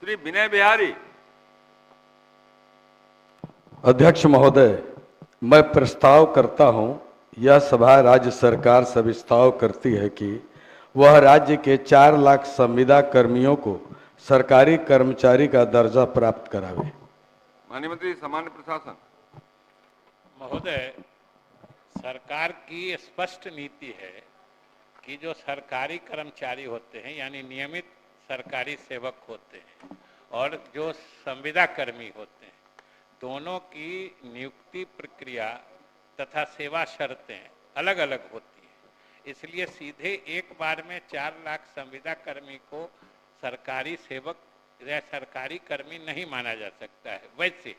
श्री विनय बिहारी। अध्यक्ष महोदय, मैं प्रस्ताव करता हूं, यह सभा राज्य सरकार से प्रस्ताव करती है कि वह राज्य के 4 लाख संविदा कर्मियों को सरकारी कर्मचारी का दर्जा प्राप्त करावे। माननीय मंत्री सामान्य प्रशासन। महोदय, सरकार की स्पष्ट नीति है कि जो सरकारी कर्मचारी होते हैं यानी नियमित सरकारी सेवक होते हैं और जो संविदा कर्मी होते हैं, दोनों की नियुक्ति प्रक्रिया तथा सेवा शर्तें अलग अलग होती हैं। इसलिए सीधे एक बार में 4 लाख संविदा कर्मी को सरकारी सेवक या सरकारी कर्मी नहीं माना जा सकता है। वैसे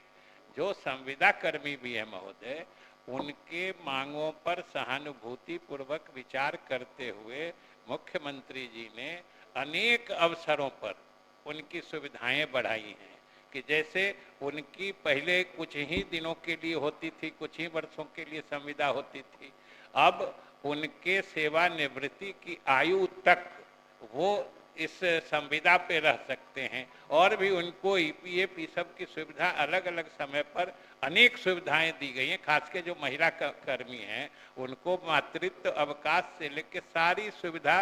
जो संविदा कर्मी भी है महोदय, उनके मांगों पर सहानुभूति पूर्वक विचार करते हुए मुख्यमंत्री जी ने अनेक अवसरों पर उनकी सुविधाएं बढ़ाई हैं कि जैसे उनकी पहले कुछ ही दिनों के लिए होती थी, कुछ ही वर्षों के लिए संविदा होती थी, अब उनके सेवानिवृत्ति की आयु तक वो इस संविदा पे रह सकते हैं और भी उनको ईपीएफ ई सब की सुविधा अलग अलग समय पर अनेक सुविधाएं दी गई हैं। खास के जो महिला कर्मी हैं उनको मातृत्व अवकाश से लेकर सारी सुविधा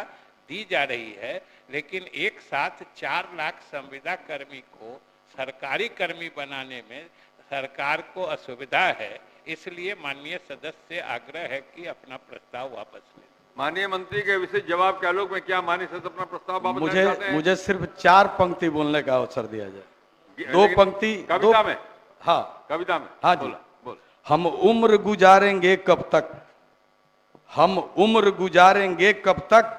दी जा रही है, लेकिन एक साथ 4 लाख संविदा कर्मी को सरकारी कर्मी बनाने में सरकार को असुविधा है। इसलिए माननीय सदस्य से आग्रह है कि अपना प्रस्ताव वापस लें। माननीय मंत्री के विशेष जवाब के आलोक में क्या माननीय सदस्य अपना प्रस्ताव वापस लेना चाहते हैं? मुझे सिर्फ 4 पंक्ति बोलने का अवसर दिया जाए। 2 पंक्ति कविता में। हाँ, कविता में। हाँ जी। बोल। हम उम्र गुजारेंगे कब तक, हम उम्र गुजारेंगे कब तक,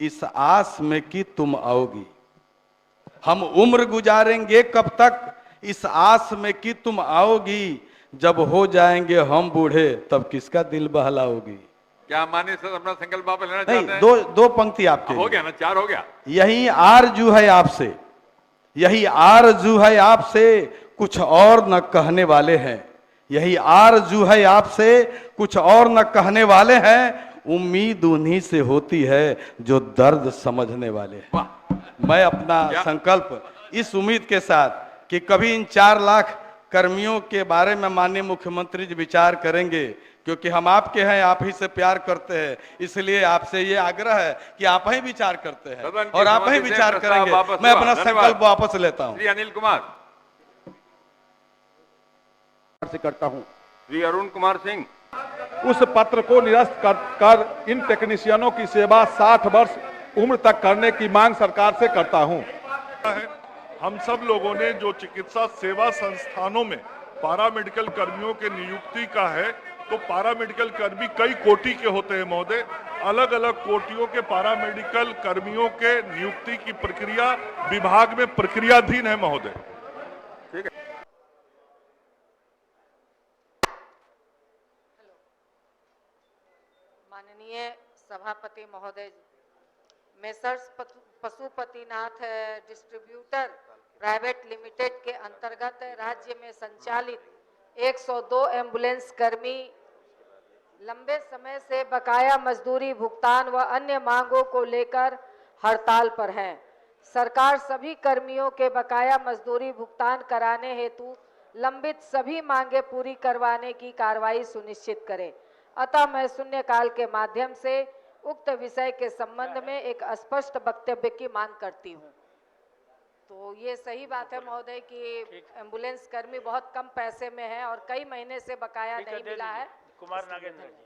इस आस में कि तुम आओगी। हम उम्र गुजारेंगे कब तक, इस आस में कि तुम आओगी। जब हो जाएंगे हम बूढ़े तब किसका दिल बहलाओगी। क्या माननीय सदस्य अपना संकल्प वापस लेना नहीं, चाहते हैं? दो पंक्ति आपके हो गया ना, 4 हो गया। यही आरजू है आपसे, यही आरजू है आपसे, कुछ और न कहने वाले हैं। यही आरजू है आपसे, कुछ और न कहने वाले हैं। उम्मीद उन्हीं से होती है जो दर्द समझने वाले हैं। मैं अपना संकल्प इस उम्मीद के साथ कि कभी इन 4 लाख कर्मियों के बारे में माननीय मुख्यमंत्री जी विचार करेंगे, क्योंकि हम आपके हैं, आप ही से प्यार करते हैं, इसलिए आपसे ये आग्रह है कि आप ही विचार करते हैं और आप ही विचार करेंगे। मैं अपना संकल्प वापस लेता हूं। श्री अनिल कुमार से करता हूं। श्री अरुण कुमार सिंह। उस पत्र को निरस्त कर इन टेक्नीशियनों की सेवा 60 वर्ष उम्र तक करने की मांग सरकार से करता हूं। हम सब लोगों ने जो चिकित्सा सेवा संस्थानों में पारामेडिकल कर्मियों के नियुक्ति का है, तो पारामेडिकल कर्मी कई कोटि के होते हैं महोदय। अलग अलग कोटियों के पारामेडिकल कर्मियों के नियुक्ति की प्रक्रिया विभाग में प्रक्रियाधीन है महोदय। ठीक है। माननीय सभापति महोदय, messrs Pashupatinath distributor private limited के अंतर्गत राज्य में संचालित 102 एम्बुलेंस कर्मी लंबे समय से बकाया मजदूरी भुगतान व अन्य मांगों को लेकर हड़ताल पर हैं। सरकार सभी कर्मियों के बकाया मजदूरी भुगतान कराने हेतु लंबित सभी मांगे पूरी करवाने की कार्रवाई सुनिश्चित करे। अतः मैं शून्यकाल के माध्यम से उक्त विषय के संबंध में एक स्पष्ट वक्तव्य की मांग करती हूं। तो ये सही बात है महोदय कि एम्बुलेंस कर्मी बहुत कम पैसे में है और कई महीने से बकाया नहीं मिला है। कुमार नागेंद्र जी।